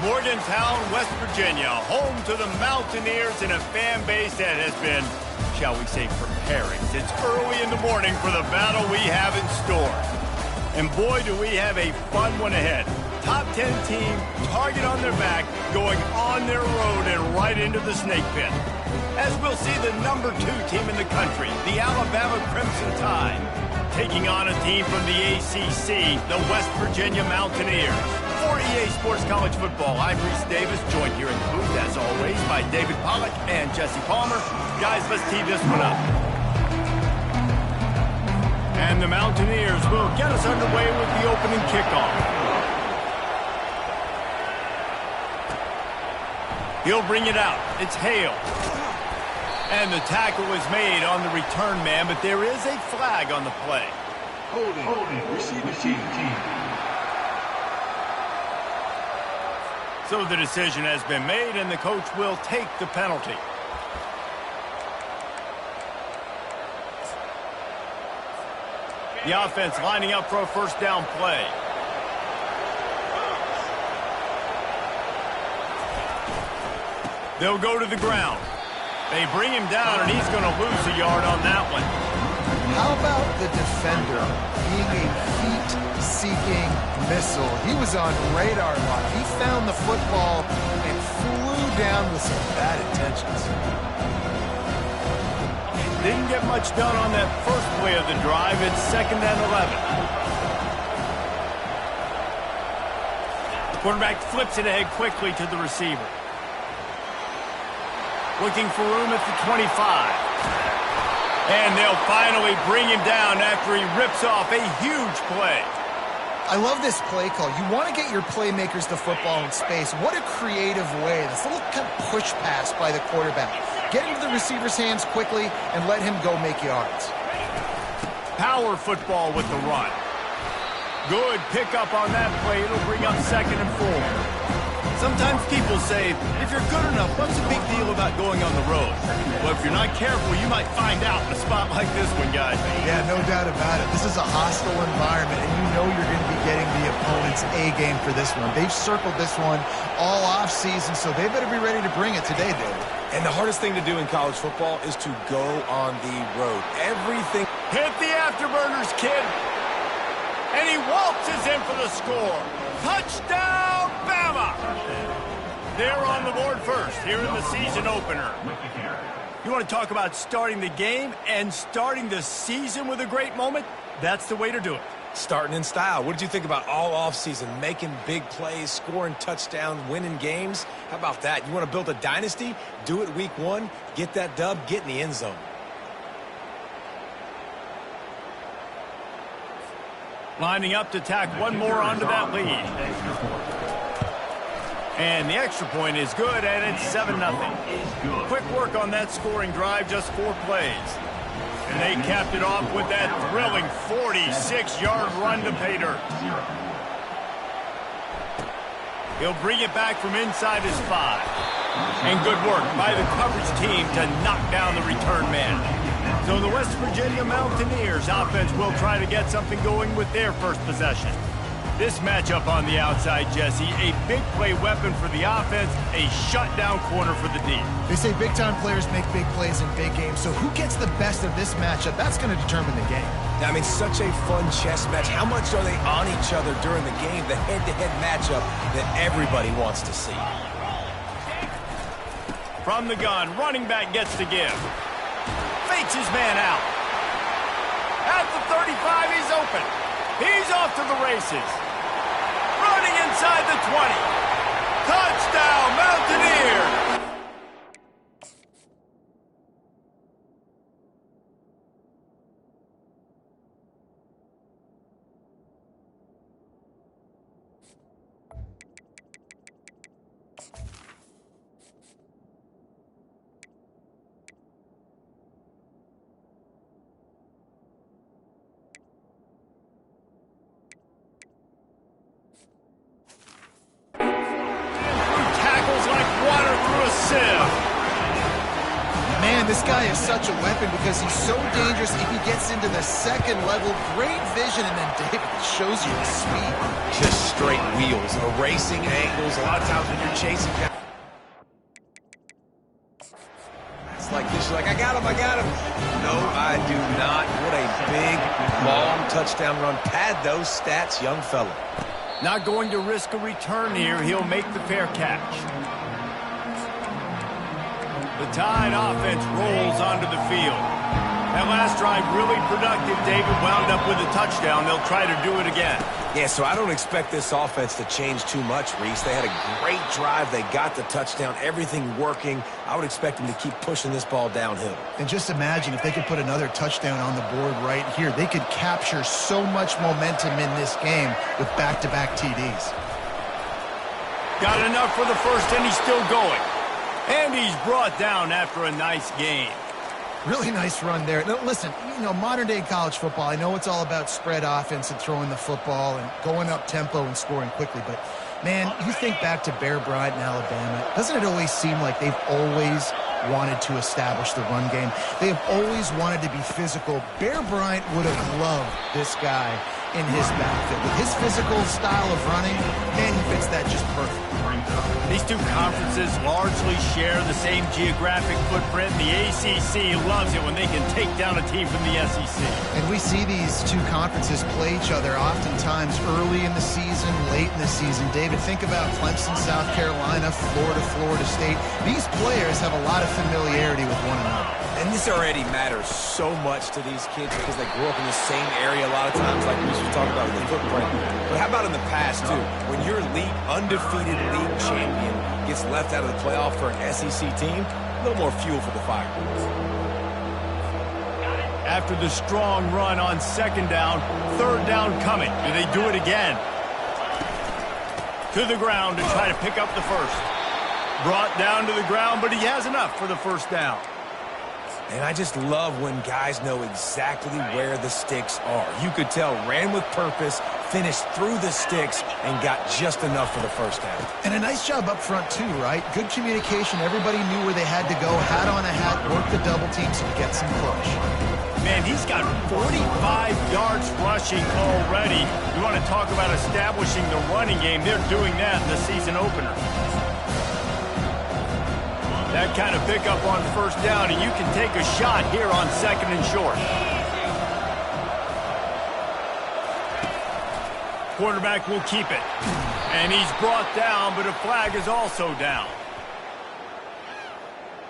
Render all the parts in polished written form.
Morgantown, West Virginia, home to the Mountaineers and a fan base that has been, shall we say, preparing since early in the morning for the battle we have in store. And boy, do we have a fun one ahead. Top 10 team, target on their back, going on their road and right into the snake pit. As we'll see the number 2 team in the country, the Alabama Crimson Tide, taking on a team from the ACC, the West Virginia Mountaineers. For EA Sports College Football, I'm Reese Davis, joined here in the booth, as always, by David Pollack and Jesse Palmer. Guys, let's tee this one up. And the Mountaineers will get us underway with the opening kickoff. He'll bring it out. It's Hale. And the tackle is made on the return man, but there is a flag on the play. Holding, receiver team. So the decision has been made, and the coach will take the penalty. The offense lining up for a first down play. They'll go to the ground. They bring him down, and he's going to lose a yard on that one. How about the defender being a heat-seeking missile? He was on radar lock. He found the football and flew down with some bad intentions. Didn't get much done on that first play of the drive. It's 2nd and 11. The quarterback flips it ahead quickly to the receiver. Looking for room at the 25. And they'll finally bring him down after he rips off a huge play. I love this play call. You want to get your playmakers the football in space. What a creative way. This little kind of push pass by the quarterback. Get into the receiver's hands quickly and let him go make yards. Power football with the run. Good pickup on that play. It'll bring up 2nd and 4. Sometimes people say, if you're good enough, what's the big deal about going on the road? Well, if you're not careful, you might find out in a spot like this one, guys. Yeah, no doubt about it. This is a hostile environment, and you know you're going to be getting the opponent's A game for this one. They've circled this one all offseason, so they better be ready to bring it today, David. And the hardest thing to do in college football is to go on the road. Everything. Hit the afterburners, kid. And he waltzes in for the score. Touchdown, Bama! They're on the board first here in the season opener. You want to talk about starting the game and starting the season with a great moment? That's the way to do it. Starting in style. What did you think about all offseason? Making big plays, scoring touchdowns, winning games? How about that? You want to build a dynasty? Do it week 1. Get that dub. Get in the end zone. Lining up to tack one more onto that lead. And the extra point is good, and it's 7-0. Quick work on that scoring drive, just 4 plays. And they capped it off with that thrilling 46-yard run to pay dirt. He'll bring it back from inside his 5. And good work by the coverage team to knock down the return man. So the West Virginia Mountaineers offense will try to get something going with their first possession. This matchup on the outside, Jesse, a big play weapon for the offense, a shutdown corner for the D. They say big-time players make big plays in big games, so who gets the best of this matchup, that's going to determine the game. I mean, such a fun chess match. How much are they on each other during the game, the head-to-head matchup that everybody wants to see? From the gun, running back gets to give. Fakes his man out. At the 35, he's open. He's off to the races. Running inside the 20. Touchdown, Mountaineers! This guy is such a weapon because he's so dangerous if he gets into the second level. Great vision, and then David shows you his speed. Just straight wheels, erasing angles. A lot of times when you're chasing guys, it's like this. You're like, I got him. No, I do not. What a big, long touchdown run. Pad those stats, young fella. Not going to risk a return here. He'll make the fair catch. The Tide offense rolls onto the field. That last drive really productive. David wound up with a touchdown. They'll try to do it again. Yeah, so I don't expect this offense to change too much, Reese. They had a great drive. They got the touchdown. Everything working. I would expect them to keep pushing this ball downhill. And just imagine if they could put another touchdown on the board right here. They could capture so much momentum in this game with back-to-back TDs. Got enough for the first, and he's still going. And he's brought down after a nice game. Really nice run there. Now, listen, modern-day college football, I know it's all about spread offense and throwing the football and going up tempo and scoring quickly, but, man, you think back to Bear Bryant in Alabama, doesn't it always seem like they've always wanted to establish the run game? They have always wanted to be physical. Bear Bryant would have loved this guy in his backfield. With his physical style of running, man, he fits that just perfect. These two conferences largely share the same geographic footprint. The ACC loves it when they can take down a team from the SEC. And we see these two conferences play each other oftentimes early in the season, late in the season. David, think about Clemson, South Carolina, Florida, Florida State. These players have a lot of familiarity with one another. And this already matters so much to these kids because they grew up in the same area a lot of times, like we were talking about with the footprint. But how about in the past, too? When your undefeated league champion gets left out of the playoff for an SEC team, a little more fuel for the fire. After the strong run on second down, third down coming. Do they do it again? To the ground to try to pick up the first. Brought down to the ground, but he has enough for the first down. And I just love when guys know exactly where the sticks are. You could tell, ran with purpose, finished through the sticks, and got just enough for the first down. And a nice job up front, too, right? Good communication. Everybody knew where they had to go. Hat on a hat, work the double team so he gets some push. Man, he's got 45 yards rushing already. You want to talk about establishing the running game. They're doing that in the season opener. That kind of pickup on first down, and you can take a shot here on second and short. Quarterback will keep it. And he's brought down, but a flag is also down.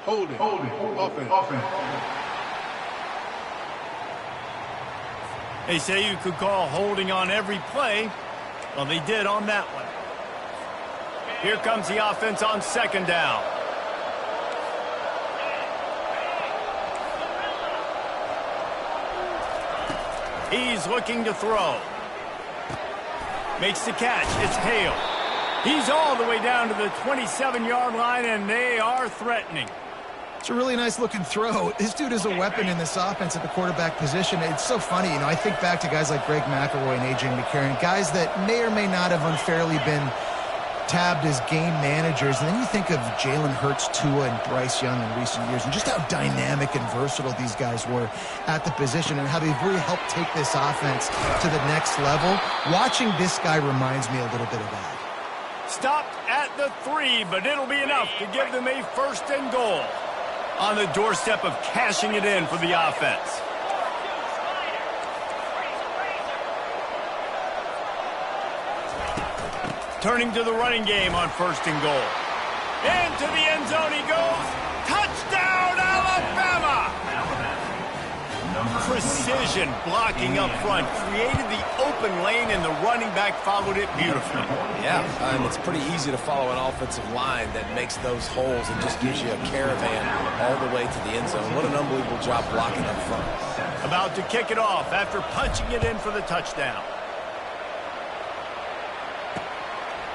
Hold it. Offense. They say you could call holding on every play. Well, they did on that one. Here comes the offense on second down. He's looking to throw. Makes the catch. It's Hale. He's all the way down to the 27-yard line, and they are threatening. It's a really nice-looking throw. This dude is a weapon in this offense at the quarterback position. It's so funny. I think back to guys like Greg McElroy and A.J. McCarron, guys that may or may not have unfairly been tabbed as game managers. And then you think of Jalen Hurts, Tua, and Bryce Young in recent years, and just how dynamic and versatile these guys were at the position and how they've really helped take this offense to the next level. Watching this guy reminds me a little bit of that. Stopped at the 3, but it'll be enough to give them a first and goal. On the doorstep of cashing it in for the offense. Turning to the running game on first and goal. Into the end zone he goes. Touchdown, Alabama! Precision blocking up front. Created the open lane, and the running back followed it beautifully. Yeah, and it's pretty easy to follow an offensive line that makes those holes and just gives you a caravan all the way to the end zone. What an unbelievable job blocking up front. About to kick it off after punching it in for the touchdown.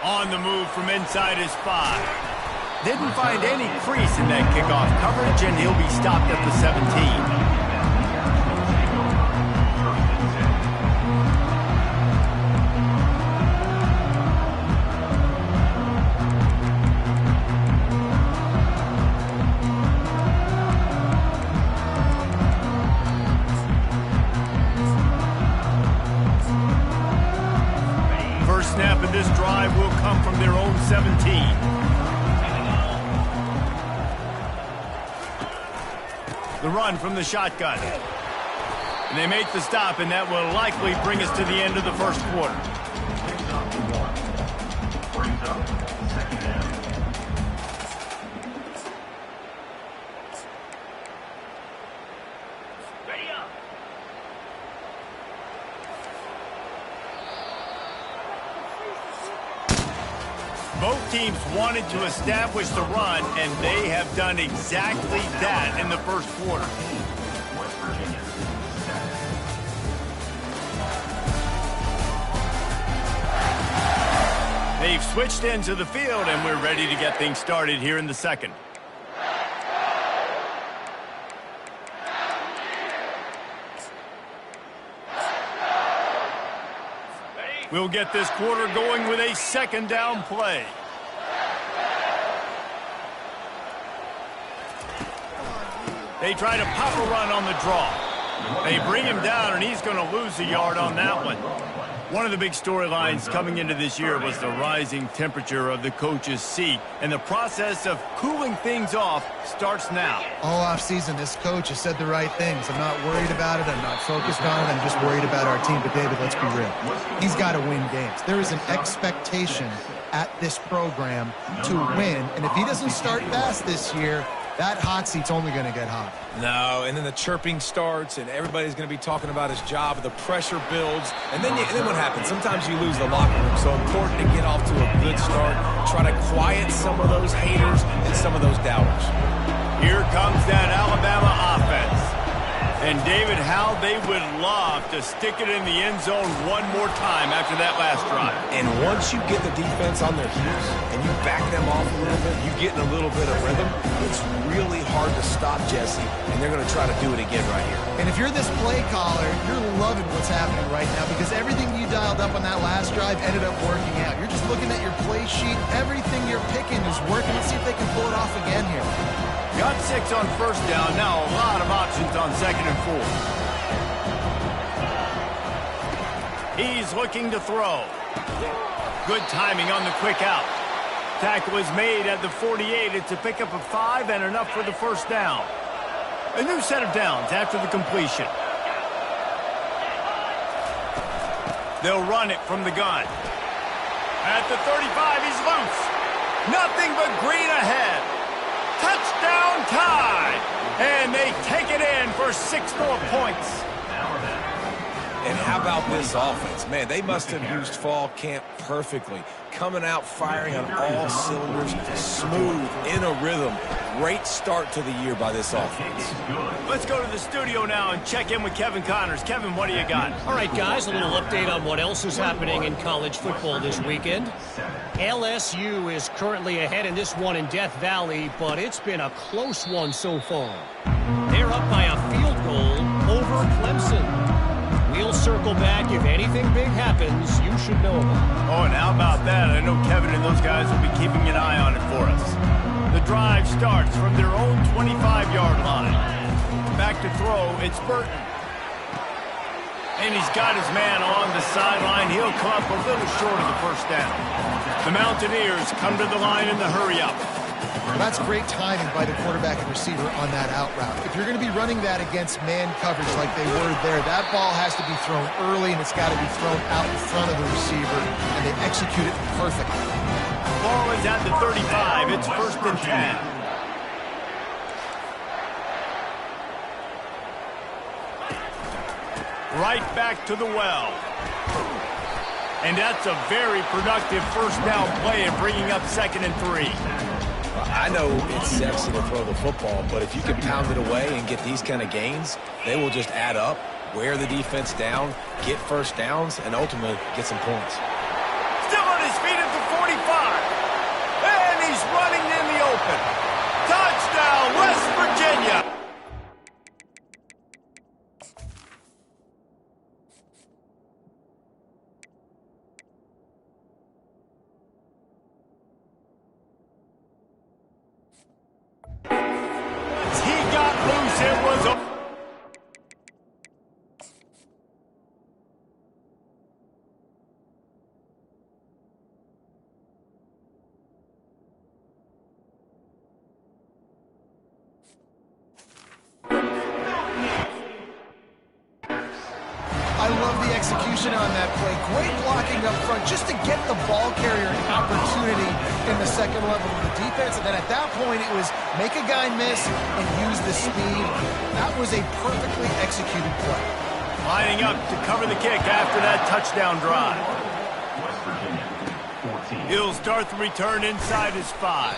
On the move from inside his 5. Didn't find any crease in that kickoff coverage, and he'll be stopped at the 17. 17. The run from the shotgun. And they make the stop, and that will likely bring us to the end of the first quarter. Both teams wanted to establish the run, and they have done exactly that in the first quarter. They've switched into the field, and we're ready to get things started here in the second. We'll get this quarter going with a second down play. They try to pop a run on the draw. They bring him down, and he's going to lose a yard on that one. One of the big storylines coming into this year was the rising temperature of the coach's seat, and the process of cooling things off starts now. All offseason, this coach has said the right things. I'm not worried about it. I'm not focused on it. I'm just worried about our team. But, David, let's be real. He's got to win games. There is an expectation at this program to win, and if he doesn't start fast this year, that hot seat's only going to get hot. No, and then the chirping starts, and everybody's going to be talking about his job. The pressure builds, and then what happens? Sometimes you lose the locker room. So important to get off to a good start. Try to quiet some of those haters and some of those doubters. Here comes that Alabama offense. And, David, how they would love to stick it in the end zone one more time after that last drive. And once you get the defense on their heels and you back them off a little bit, you get in a little bit of rhythm, it's really hard to stop Jesse, and they're going to try to do it again right here. And if you're this play caller, you're loving what's happening right now because everything you dialed up on that last drive ended up working out. You're just looking at your play sheet. Everything you're picking is working. Let's see if they can pull it off again here. Got 6 on first down. Now a lot of options on 2nd and 4. He's looking to throw. Good timing on the quick out. Tackle is made at the 48. It's a pickup of 5 and enough for the first down. A new set of downs after the completion. They'll run it from the gun. At the 35, he's loose. Nothing but green ahead. Touchdown time! And they take it in for 6 more points. And how about this offense? Man, they must have used fall camp perfectly. Coming out firing on all cylinders, smooth, in a rhythm. Great start to the year by this offense. Let's go to the studio now and check in with Kevin Connors. Kevin, what do you got? All right, guys, a little update on what else is happening in college football this weekend. LSU is currently ahead in this one in Death Valley, but it's been a close one so far. They're up by a field goal over Clemson. We'll circle back. If anything big happens, you should know about it. Oh, and how about that? I know Kevin and those guys will be keeping an eye on it for us. The drive starts from their own 25-yard line. Back to throw, it's Burton. And he's got his man on the sideline. He'll come up a little short of the first down. The Mountaineers come to the line in the hurry-up. That's great timing by the quarterback and receiver on that out route. If you're going to be running that against man coverage like they were there, that ball has to be thrown early, and it's got to be thrown out in front of the receiver, and they execute it perfectly. Ball is at the 35. It's 1st and 10. Right back to the well. And that's a very productive first down play and bringing up 2nd and 3. I know it's sexy to throw the football, but if you can pound it away and get these kind of gains, they will just add up, wear the defense down, get first downs, and ultimately get some points. Still on his feet at the 45. And he's running in the open. Touchdown, West Virginia. It was a love the execution on that play. Great blocking up front just to get the ball carrier an opportunity in the second level of the defense. And then at that point, it was make a guy miss and use the speed. That was a perfectly executed play. Lining up to cover the kick after that touchdown drive. He'll start the return inside his 5.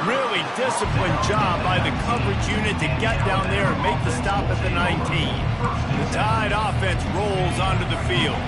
Really disciplined job by the coverage unit to get down there and make the stop at the 19. The Tide offense rolls onto the field.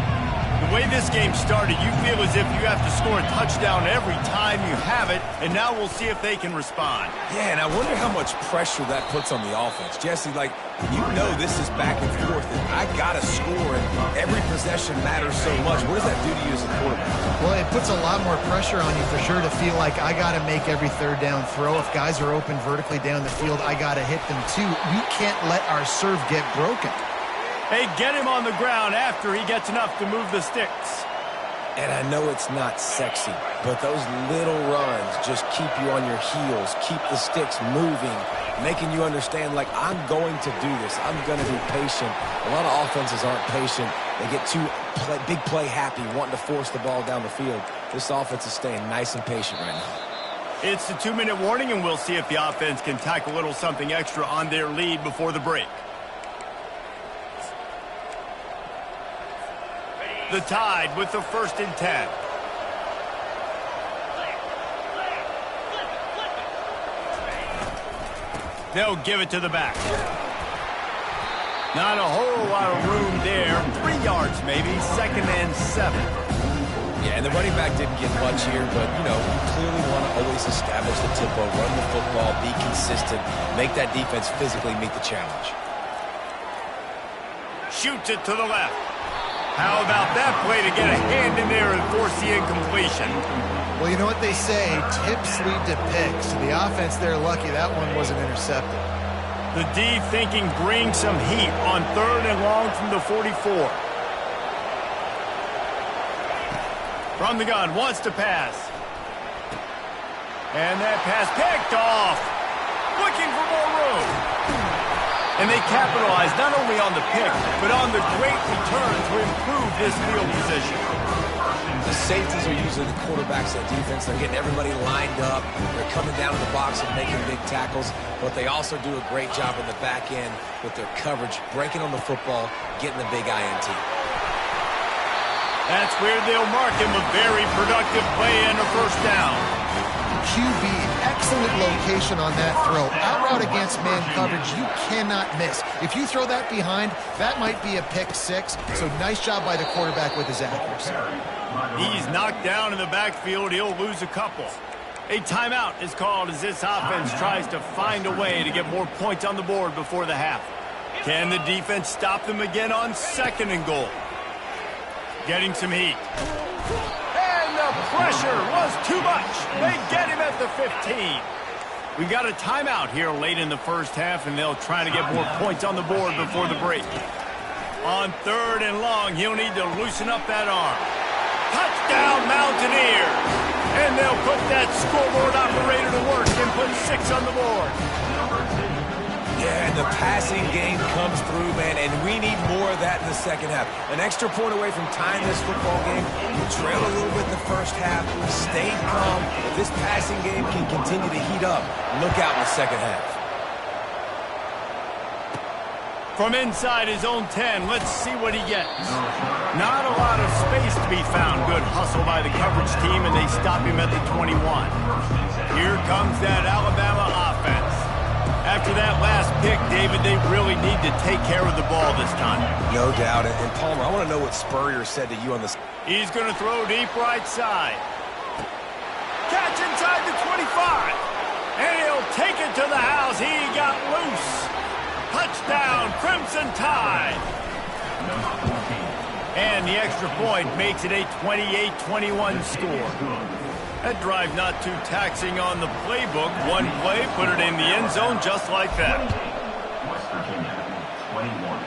The way this game started, you feel as if you have to score a touchdown every time you have it, and now we'll see if they can respond. Yeah, and I wonder how much pressure that puts on the offense. Jesse, like, you know this is back and forth, and I got to score, and every possession matters so much. What does that do to you as a quarterback? Well, it puts a lot more pressure on you for sure to feel like I got to make every third down throw. If guys are open vertically down the field, I got to hit them too. We can't let our serve get broken. Hey, get him on the ground after he gets enough to move the sticks. And I know it's not sexy, but those little runs just keep you on your heels, keep the sticks moving, making you understand, like, I'm going to do this. I'm going to be patient. A lot of offenses aren't patient. They get too big play happy, wanting to force the ball down the field. This offense is staying nice and patient right now. It's the 2-minute warning, and we'll see if the offense can tack a little something extra on their lead before the break. The Tide with the 1st and 10. They'll give it to the back. Not a whole lot of room there. 3 yards maybe, 2nd and 7. Yeah, and the running back didn't get much here, but, you know, you clearly want to always establish the tempo, run the football, be consistent, make that defense physically meet the challenge. Shoots it to the left. How about that play to get a hand in there and force the incompletion? Well, you know what they say, tips lead to picks. The offense, they're lucky that one wasn't intercepted. The D thinking bring some heat on 3rd and long from the 44. From the gun, wants to pass. And that pass picked off. Looking for more room. And they capitalize not only on the pick, but on the great return to improve this field position. The safeties are usually the quarterbacks of the defense. They're getting everybody lined up. They're coming down to the box and making big tackles. But they also do a great job in the back end with their coverage, breaking on the football, getting the big INT. That's where they'll mark him a very productive play and a 1st down. QB, excellent location on that throw. Out route against man coverage, you cannot miss. If you throw that behind, that might be a pick 6. So nice job by the quarterback with his accuracy. He's knocked down in the backfield. He'll lose a couple. A timeout is called as this offense tries to find a way to get more points on the board before the half. Can the defense stop them again on 2nd and goal? Getting some heat. And the pressure was too much. They get him at the 15. We've got a timeout here late in the 1st half, and they'll try to get more points on the board before the break. On 3rd and long, he'll need to loosen up that arm. Touchdown, Mountaineers! And they'll put that scoreboard operator to work and put 6 on the board. Yeah, and the passing game comes through, man, and we need more of that in the 2nd half. An extra point away from tying this football game. We trail a little bit in the 1st half. We stayed calm. If this passing game can continue to heat up, look out in the 2nd half. From inside his own 10, let's see what he gets. Not a lot of space to be found. Good hustle by the coverage team, and they stop him at the 21. Here comes that Alabama offense. After that last pick, David, they really need to take care of the ball this time. No doubt. And Palmer, I want to know what Spurrier said to you on this. He's going to throw deep right side. Catch inside the 25. And he'll take it to the house. He got loose. Touchdown, Crimson Tide. And the extra point makes it a 28-21 score. That drive not too taxing on the playbook. One play, put it in the end zone just like that. West Virginia, 21.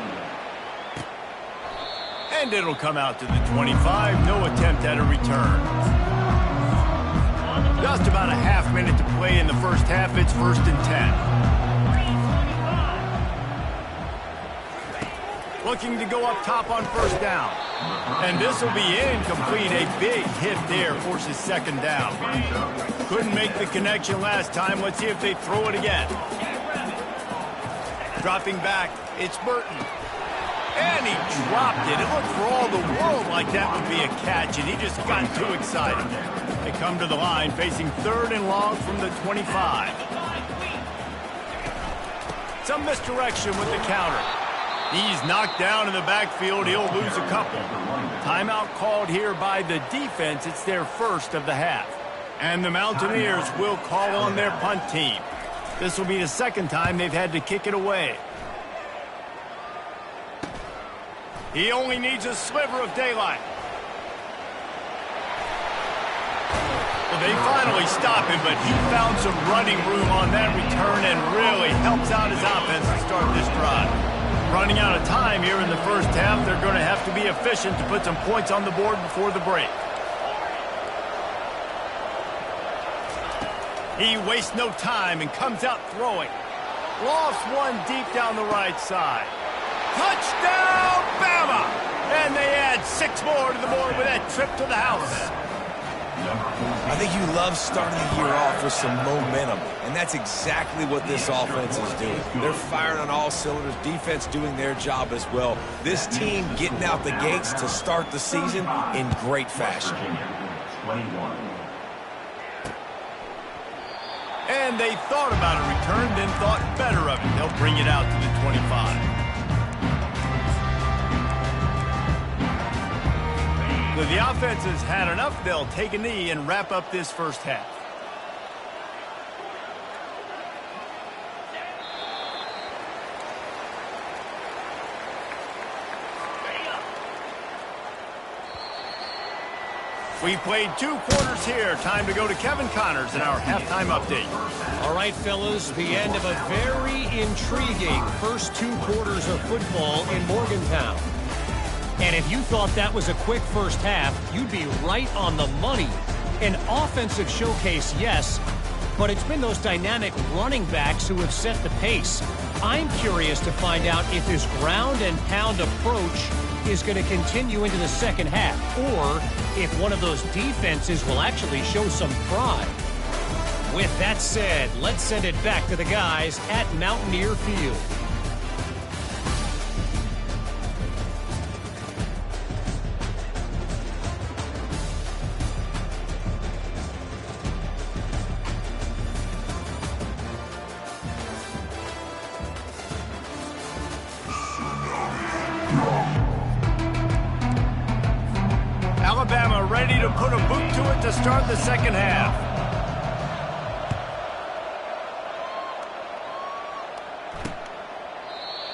And it'll come out to the 25. No attempt at a return. Just about a half minute to play in the 1st half. It's 1st and 10. looking to go up top on first down. And this will be incomplete. A big hit there forces second down. Couldn't make the connection last time. Let's see if they throw it again. Dropping back, it's Burton. And he dropped it. It looked for all the world like that would be a catch, and he just got too excited. They come to the line facing 3rd and long from the 25. Some misdirection with the counter. He's knocked down in the backfield. He'll lose a couple. Timeout called here by the defense. It's their first of the half. And the Mountaineers will call on their punt team. This will be the second time they've had to kick it away. He only needs a sliver of daylight. Well, they finally stop him, but he found some running room on that return and really helps out his offense to start this drive. Running out of time here in the first half, they're going to have to be efficient to put some points on the board before the break. He wastes no time and comes out throwing. Lofts one deep down the right side. Touchdown, Bama! And they add 6 more to the board with that trip to the house. I think you love starting the year off with some momentum, and that's exactly what this offense is doing. They're firing on all cylinders, defense doing their job as well. This team getting out the gates to start the season in great fashion. And they thought about a return, then thought better of it. They'll bring it out to the 25. So the offense has had enough. They'll take a knee and wrap up this first half. We played 2 quarters here. Time to go to Kevin Connors in our halftime update. All right, fellas, the end of a very intriguing first 2 quarters of football in Morgantown. And if you thought that was a quick first half, you'd be right on the money. An offensive showcase, yes, but it's been those dynamic running backs who have set the pace. I'm curious to find out if this ground and pound approach is going to continue into the second half, or if one of those defenses will actually show some pride. With that said, let's send it back to the guys at Mountaineer Field. Alabama ready to put a boot to it to start the second half.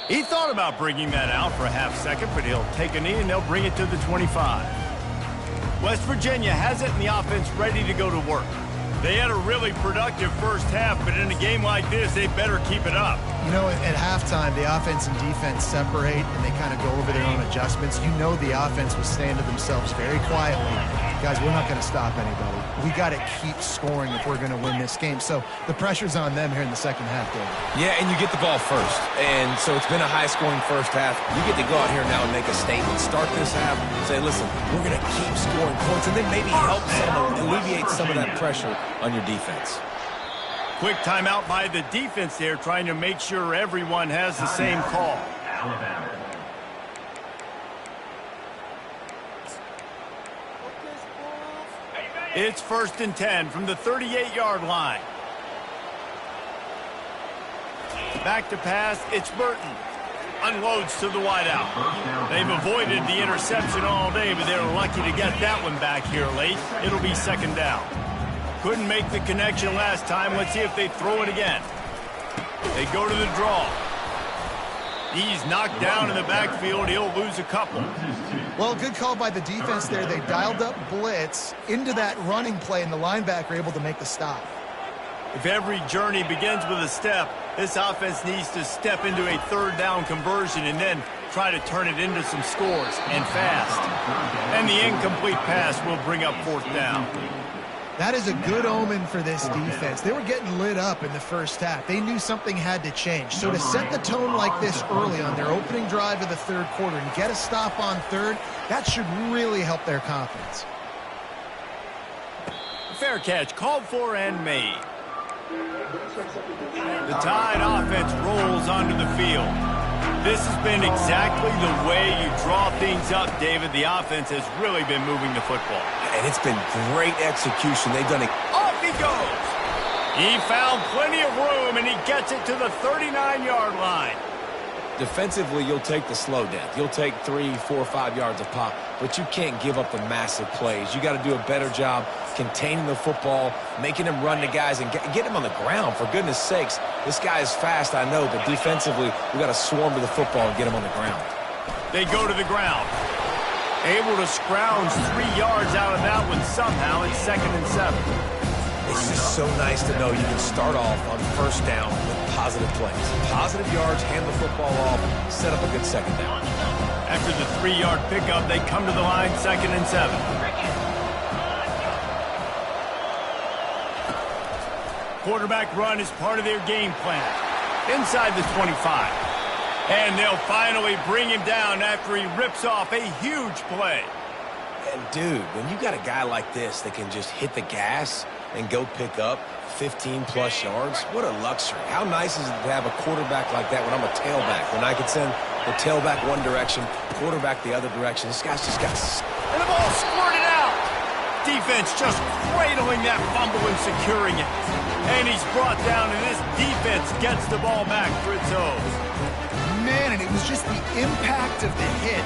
He thought about bringing that out for a half second, but he'll take a knee and they'll bring it to the 25. West Virginia has it and the offense ready to go to work. They had a really productive first half, but in a game like this, they better keep it up. You know, at halftime, the offense and defense separate, and they kind of go over their own adjustments. You know the offense was saying to themselves very quietly, guys, we're not going to stop anybody. We got to keep scoring if we're going to win this game. So the pressure's on them here in the second half, David. Yeah, and you get the ball first. And so it's been a high-scoring first half. You get to go out here now and make a statement. Start this half, say, listen, we're going to keep scoring points, and then maybe alleviate some of that pressure on your defense. Quick timeout by the defense there, trying to make sure everyone has the same call. It's 1st and 10 from the 38-yard line. Back to pass, it's Burton. Unloads to the wideout. They've avoided the interception all day, but they were lucky to get that one back here late. It'll be second down. Couldn't make the connection last time. Let's see if they throw it again. They go to the draw. He's knocked down in the backfield. He'll lose a couple. Well, good call by the defense there. They dialed up blitz into that running play, and the linebacker able to make the stop. If every journey begins with a step, this offense needs to step into a third down conversion and then try to turn it into some scores, and fast. And the incomplete pass will bring up fourth down. That is a good omen for this defense. They were getting lit up in the first half. They knew something had to change. So to set the tone like this early on their opening drive of the third quarter and get a stop on third, that should really help their confidence. Fair catch, called for and made. The Tide offense rolls onto the field. This has been exactly the way you draw things up, David. The offense has really been moving the football. And it's been great execution. They've done it. Off he goes. He found plenty of room, and he gets it to the 39-yard line. Defensively, you'll take the slow death. You'll take 3, 4, 5 yards a pop, but you can't give up the massive plays. You got to do a better job containing the football, making them run the guys, and get them on the ground. For goodness sakes, this guy is fast, I know, but defensively, we got to swarm to the football and get him on the ground. They go to the ground. Able to scrounge 3 yards out of that one somehow. It's 2nd and 7. It's just so nice to know you can start off on first down with positive plays. Positive yards, hand the football off, set up a good second down. After the 3-yard pickup, they come to the line, 2nd and 7. Quarterback run is part of their game plan. Inside the 25. And they'll finally bring him down after he rips off a huge play. And, dude, when you got a guy like this that can just hit the gas and go pick up 15-plus yards, what a luxury. How nice is it to have a quarterback like that when I'm a tailback, when I can send the tailback one direction, quarterback the other direction. This guy's just got... And the ball squirted out. Defense just cradling that fumble and securing it. And he's brought down, and this defense gets the ball back for its own. Man, and it was just the impact of the hit.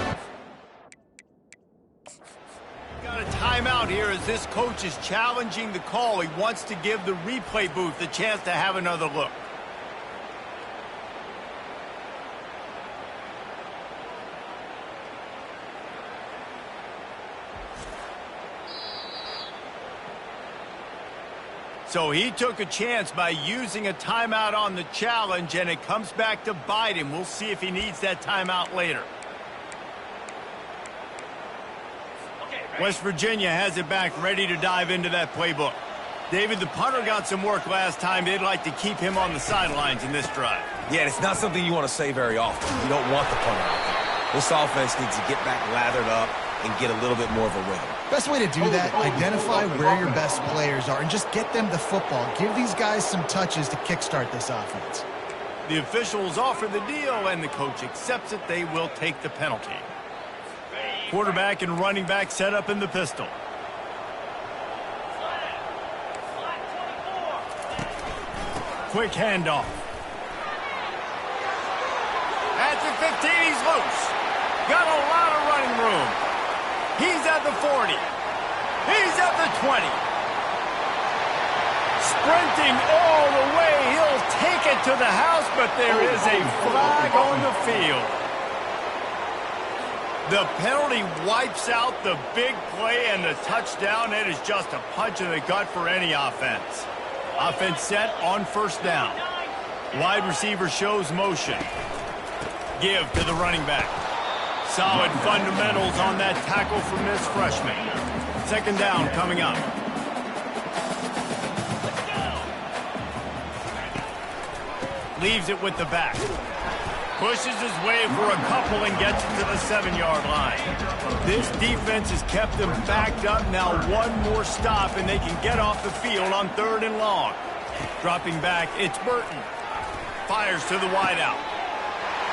Got a timeout here as this coach is challenging the call. He wants to give the replay booth a chance to have another look. So he took a chance by using a timeout on the challenge, and it comes back to bite him. We'll see if he needs that timeout later. West Virginia has it back, ready to dive into that playbook. David, the punter got some work last time. They'd like to keep him on the sidelines in this drive. Yeah, it's not something you want to say very often. You don't want the punter out there. This offense needs to get back lathered up and get a little bit more of a rhythm. Best way to do that, identify where your best players are and just get them the football. Give these guys some touches to kickstart this offense. The officials offer the deal, and the coach accepts it. They will take the penalty. Quarterback and running back set up in the pistol. Quick handoff. At the 15, he's loose. Got a lot of running room. He's at the 40. He's at the 20. Sprinting all the way. He'll take it to the house, but there is a flag on the field. The penalty wipes out the big play and the touchdown. It is just a punch in the gut for any offense. Offense set on first down. Wide receiver shows motion. Give to the running back. Solid fundamentals on that tackle from this freshman. Second down coming up. Leaves it with the back. Pushes his way for a couple and gets it to the 7-yard line. This defense has kept them backed up. Now one more stop and they can get off the field on 3rd and long. Dropping back, it's Burton. Fires to the wideout.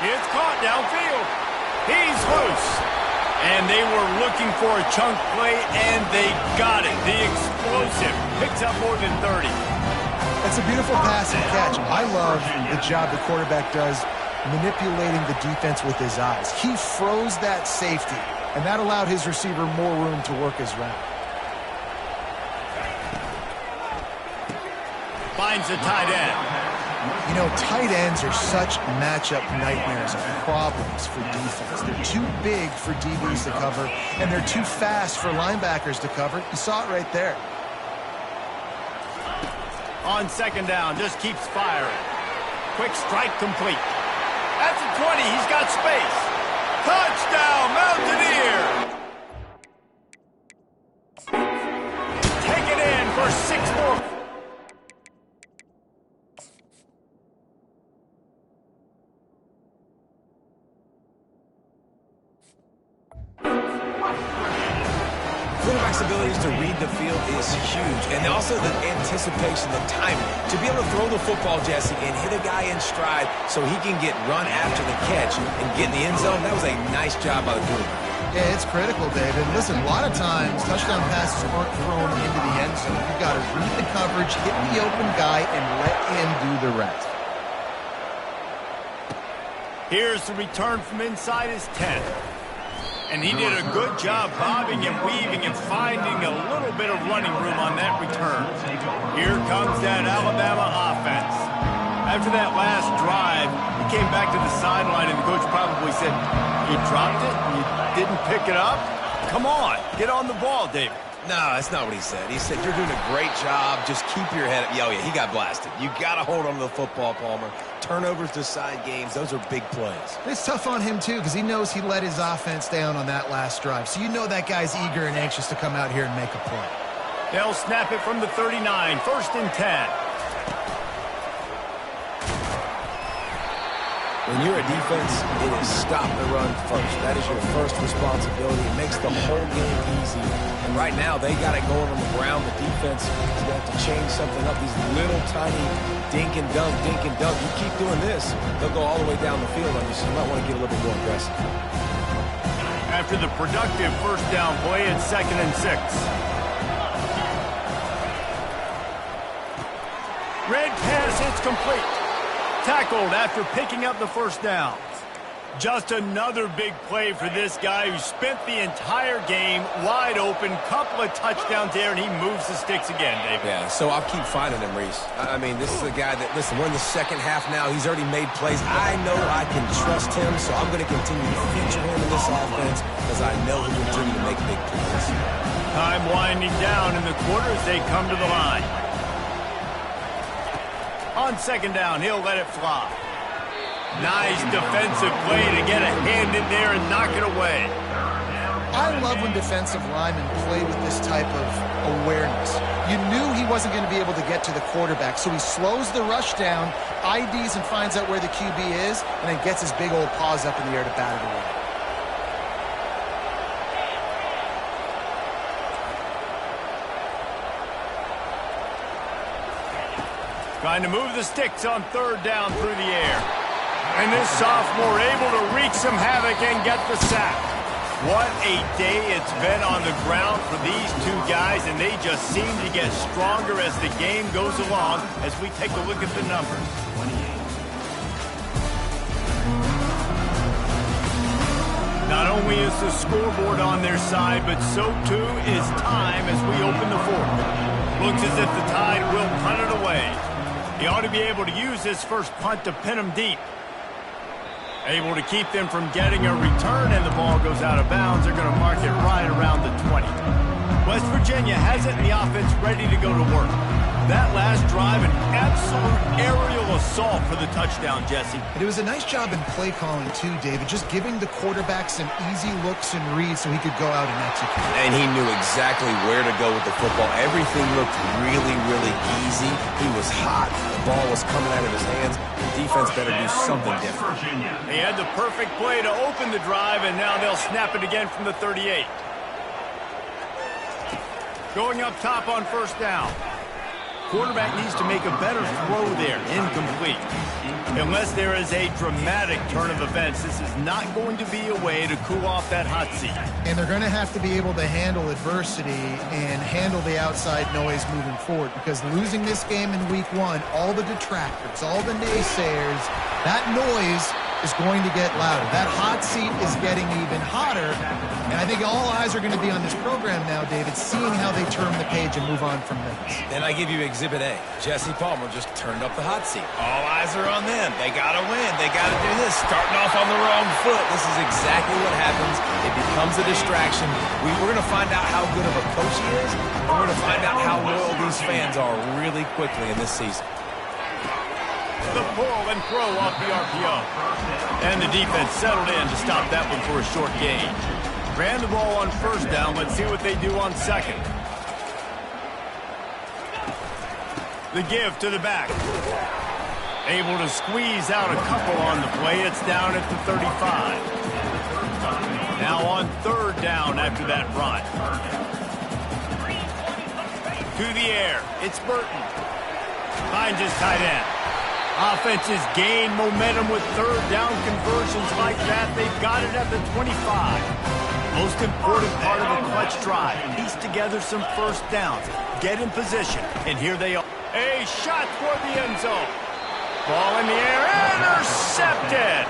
It's caught downfield. He's loose. And they were looking for a chunk play, and they got it. The explosive picks up more than 30. That's a beautiful pass and catch. I love the job the quarterback does manipulating the defense with his eyes. He froze that safety, and that allowed his receiver more room to work his route. Finds the tight end. You know, tight ends are such matchup nightmares and problems for defense. They're too big for DBs to cover, and they're too fast for linebackers to cover. You saw it right there. On second down, just keeps firing. Quick strike complete. At the 20, he's got space. Touchdown, Mountaineer! Take it in for flexibility to read the field is huge. And also the anticipation, the timing. To be able to throw the football, Jesse, and hit a guy in stride so he can get run after the catch and get in the end zone, that was a nice job by the quarterback. Yeah, it's critical, David. Listen, a lot of times touchdown passes aren't thrown into the end zone. You've got to read the coverage, hit the open guy, and let him do the rest. Here's the return from inside his 10. And he did a good job bobbing and weaving and finding a little bit of running room on that return. Here comes that Alabama offense. After that last drive, he came back to the sideline, and the coach probably said, "You dropped it? You didn't pick it up? Come on, get on the ball, David." No, that's not what he said. He said, "You're doing a great job. Just keep your head up." Oh, yeah, he got blasted. You got to hold on to the football, Palmer. Turnovers decide games. Those are big plays. It's tough on him, too, because he knows he let his offense down on that last drive. So you know that guy's eager and anxious to come out here and make a play. They'll snap it from the 39, 1st and 10. When you're a defense, it is stop the run first. That is your first responsibility. It makes the whole game easy. And right now, they got it going on the ground. The defense is going to have to change something up. These little tiny dink and dunk, dink and dunk. You keep doing this, they'll go all the way down the field on you, so you might want to get a little bit more aggressive. After the productive first down play, it's 2nd and 6. Red pass, it's complete. Tackled after picking up the first down. Just another big play for this guy who spent the entire game wide open, couple of touchdowns there, and he moves the sticks again, David. Yeah, so I'll keep finding him, Reese. I mean, this is a guy that, listen, we're in the second half now. He's already made plays. I know I can trust him, so I'm going to continue to feature him in this offense because I know he'll continue to make big plays. Time winding down in the quarter as they come to the line. On 2nd down, he'll let it fly. Nice defensive play to get a hand in there and knock it away. I love when defensive linemen play with this type of awareness. You knew he wasn't going to be able to get to the quarterback, so he slows the rush down, IDs and finds out where the QB is, and then gets his big old paws up in the air to bat it away. Trying to move the sticks on 3rd down through the air. And this sophomore able to wreak some havoc and get the sack. What a day it's been on the ground for these two guys, and they just seem to get stronger as the game goes along as we take a look at the numbers. Not only is the scoreboard on their side, but so too is time as we open the 4th. Looks as if the Tide will punt it away. He ought to be able to use this first punt to pin them deep. Able to keep them from getting a return, and the ball goes out of bounds. They're going to mark it right around the 20. West Virginia has it in the offense ready to go to work. That last drive, an absolute aerial assault for the touchdown, Jesse. And it was a nice job in play calling, too, David, just giving the quarterback some easy looks and reads so he could go out and execute. And he knew exactly where to go with the football. Everything looked really, really easy. He was hot. The ball was coming out of his hands. The defense better do something different. He had the perfect play to open the drive, and now they'll snap it again from the 38. Going up top on 1st down. Quarterback needs to make a better throw there. Incomplete. Unless there is a dramatic turn of events, this is not going to be a way to cool off that hot seat. And they're going to have to be able to handle adversity and handle the outside noise moving forward, because losing this game in week 1, all the detractors, all the naysayers, that noise is going to get louder. That hot seat is getting even hotter, and I think all eyes are going to be on this program now, David, seeing how they turn the page and move on from this. Then I give you Exhibit A. Jesse Palmer just turned up the hot seat. All eyes are on them. They got to win. They got to do this. Starting off on the wrong foot. This is exactly what happens. It becomes a distraction. We're going to find out how good of a coach he is, and we're going to find out how loyal these fans are really quickly in this season. The pull and throw off the RPO. And the defense settled in to stop that one for a short gain. Ran the ball on 1st down. Let's see what they do on 2nd. The give to the back. Able to squeeze out a couple on the play. It's down at the 35. Now on 3rd down after that run. To the air. It's Burton. Finds his tight end. Offenses gain momentum with third down conversions like that. They've got it at the 25. Most important part of a clutch drive. Piece together some first downs. Get in position. And here they are. A shot toward the end zone. Ball in the air. Intercepted.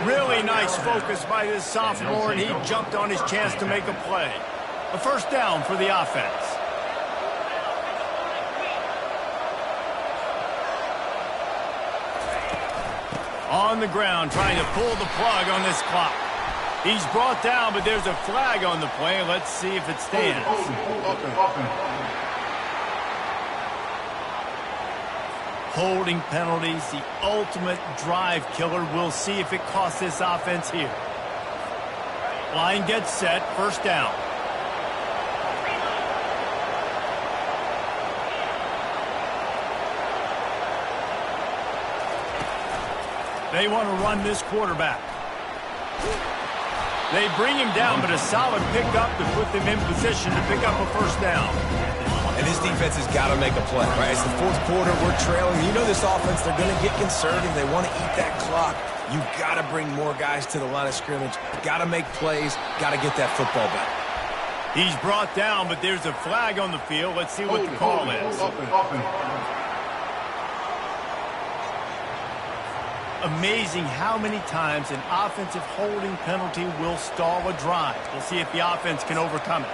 Really nice focus by this sophomore, and he jumped on his chance to make a play. A first down for the offense. On the ground, trying to pull the plug on this clock. He's brought down, but there's a flag on the play. Let's see if it stands. Holding penalties, the ultimate drive killer. We'll see if it costs this offense here. Line gets set, first down. They want to run this quarterback. They bring him down, but a solid pickup to put them in position to pick up a first down. And this defense has got to make a play, right? It's the fourth quarter. We're trailing. You know this offense, they're going to get conservative. They want to eat that clock. You got to bring more guys to the line of scrimmage. Got to make plays. Got to get that football back. He's brought down, but there's a flag on the field. Let's see what the call is. Amazing how many times an offensive holding penalty will stall a drive. We'll see if the offense can overcome it.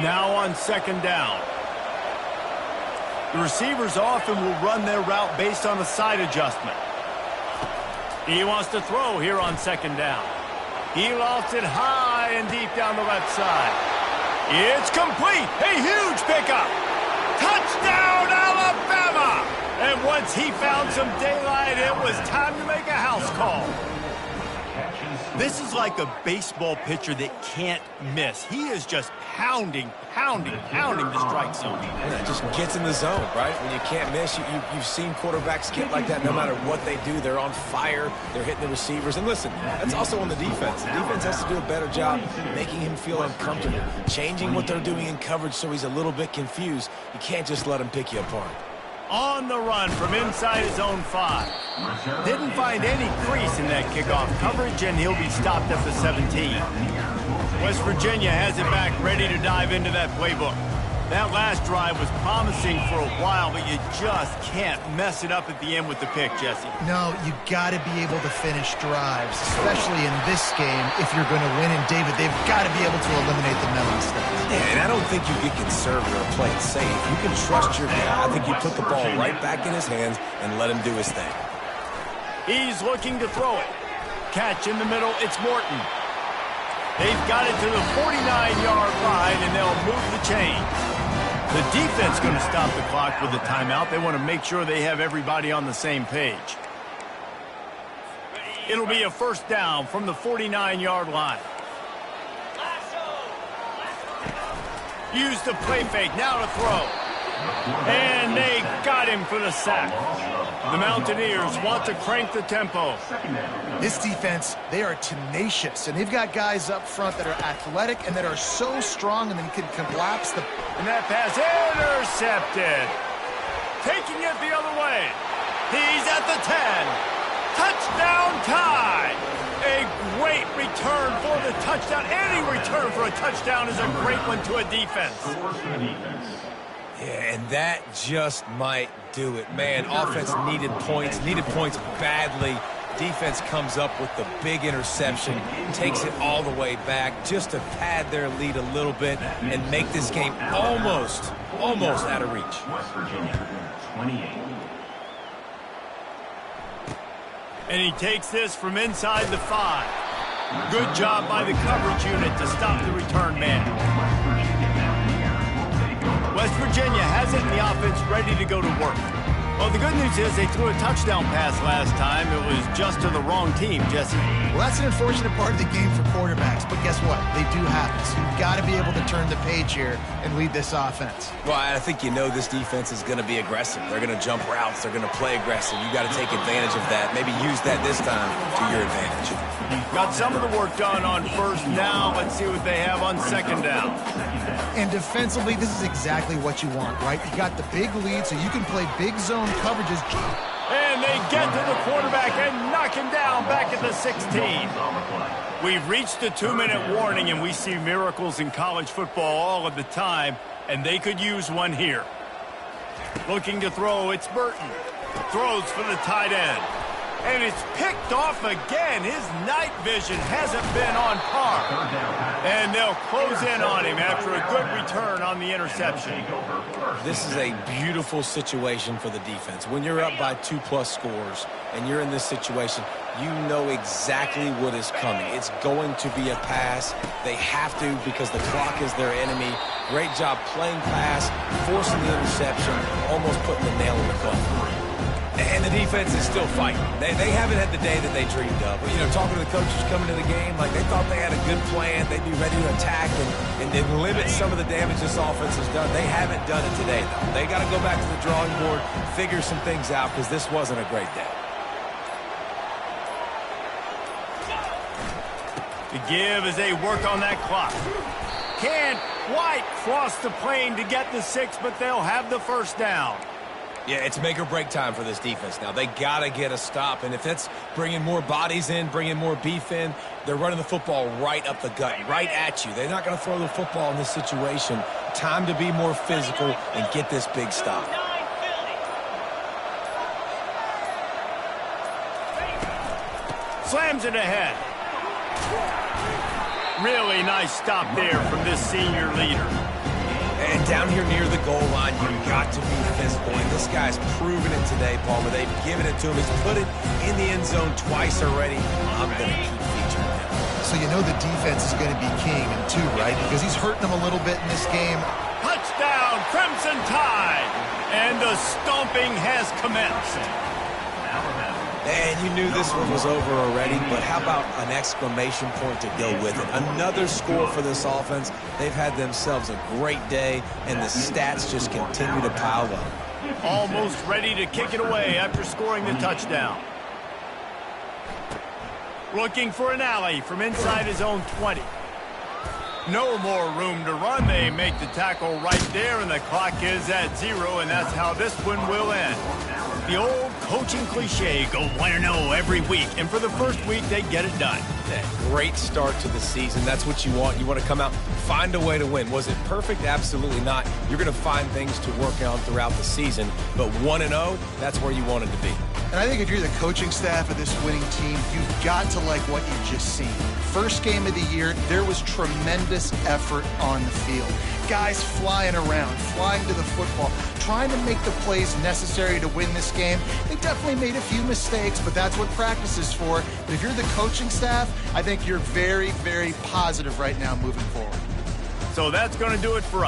Now on second down. The receivers often will run their route based on a side adjustment. He wants to throw here on second down. He lofts it high and deep down the left side. It's complete. A huge pickup. Touchdown, Alabama! And once he found some daylight, it was time to make a house call. This is like a baseball pitcher that can't miss. He is just pounding the strike zone. And it just gets in the zone, right? When you can't miss, you've seen quarterbacks get like that no matter what they do. They're on fire. They're hitting the receivers. And listen, that's also on the defense. The defense has to do a better job making him feel uncomfortable, changing what they're doing in coverage so he's a little bit confused. You can't just let him pick you apart. On the run from inside his own 5. Didn't find any crease in that kickoff coverage, and he'll be stopped at the 17. West Virginia has it back, ready to dive into that playbook. That last drive was promising for a while, but you just can't mess it up at the end with the pick, Jesse. No, you got to be able to finish drives, especially in this game if you're going to win. And, David, they've got to be able to eliminate the mental mistakes. Yeah, and I don't think you get conservative or play it safe. You can trust your guy. I think you put the ball right back in his hands and let him do his thing. He's looking to throw it. Catch in the middle, it's Morton. They've got it to the 49-yard line, and they'll move the chains. The defense going to stop the clock with a timeout. They want to make sure they have everybody on the same page. It'll be a first down from the 49-yard line. Use the play fake, now to throw. And they got him for the sack. The Mountaineers want to crank the tempo. This defense, they are tenacious, and they've got guys up front that are athletic and that are so strong and then can collapse the... And that pass intercepted. Taking it the other way. He's at the 10. Touchdown tie. A great return for the touchdown. Any return for a touchdown is a great one to a defense. Yeah, and that just might do it. Man, offense needed points badly. Defense comes up with the big interception, takes it all the way back just to pad their lead a little bit and make this game almost out of reach. West Virginia, 28. And he takes this from inside the 5. Good job by the coverage unit to stop the return man. West Virginia has it, and the offense ready to go to work. Well, the good news is they threw a touchdown pass last time. It was just to the wrong team, Jesse. Well, that's an unfortunate part of the game for quarterbacks, but guess what? They do happen. So you've got to be able to turn the page here and lead this offense. Well, I think you know this defense is going to be aggressive. They're going to jump routes. They're going to play aggressive. You got to take advantage of that. Maybe use that this time to your advantage. Got some of the work done on first down. Let's see what they have on second down. And defensively, this is exactly what you want, right? You got the big lead, so you can play big zone coverages. And they get to the quarterback and knock him down back at the 16. We've reached the 2-minute warning, and we see miracles in college football all of the time, and they could use one here. Looking to throw, it's Burton. Throws for the tight end. And it's picked off again. His night vision hasn't been on par. And they'll close in on him after a good return on the interception. This is a beautiful situation for the defense. When you're up by 2+ scores and you're in this situation, you know exactly what is coming. It's going to be a pass. They have to because the clock is their enemy. Great job playing pass, forcing the interception, almost putting the nail in the coffin. And the defense is still fighting. They haven't had the day that they dreamed of. But, you know, talking to the coaches coming to the game, like they thought they had a good plan. They'd be ready to attack and limit some of the damage this offense has done. They haven't done it today, though. They got to go back to the drawing board, figure some things out, because this wasn't a great day. The give as they work on that clock. Can't quite cross the plane to get the 6, but they'll have the first down. Yeah, it's make or break time for this defense now. They got to get a stop, and if it's bringing more bodies in, bringing more beef in, they're running the football right up the gut, right at you. They're not going to throw the football in this situation. Time to be more physical and get this big stop. Slams it ahead. Really nice stop there from this senior leader. And down here near the goal line, you've got to be physical. And this guy's proven it today, Palmer. They've given it to him. He's put it in the end zone twice already. I'm going to keep featuring him. So you know the defense is going to be king, too, right? Because he's hurting them a little bit in this game. Touchdown, Crimson Tide! And the stomping has commenced. And you knew this one was over already, but how about an exclamation point to go with it? Another score for this offense. They've had themselves a great day, and the stats just continue to pile up. Almost ready to kick it away after scoring the touchdown. Looking for an alley from inside his own 20. No more room to run. They make the tackle right there, and the clock is at 0, and that's how this one will end. The old coaching cliche, go 1-0 every week, and for the first week, they get it done. Great start to the season. That's what you want. You want to come out, find a way to win. Was it perfect? Absolutely not. You're going to find things to work on throughout the season, but 1-0, that's where you wanted to be. And I think if you're the coaching staff of this winning team, you've got to like what you've just seen. First game of the year, there was tremendous effort on the field. Guys flying around, flying to the football, trying to make the plays necessary to win this game. They definitely made a few mistakes, but that's what practice is for. But if you're the coaching staff, I think you're very, very positive right now moving forward. So that's going to do it for us.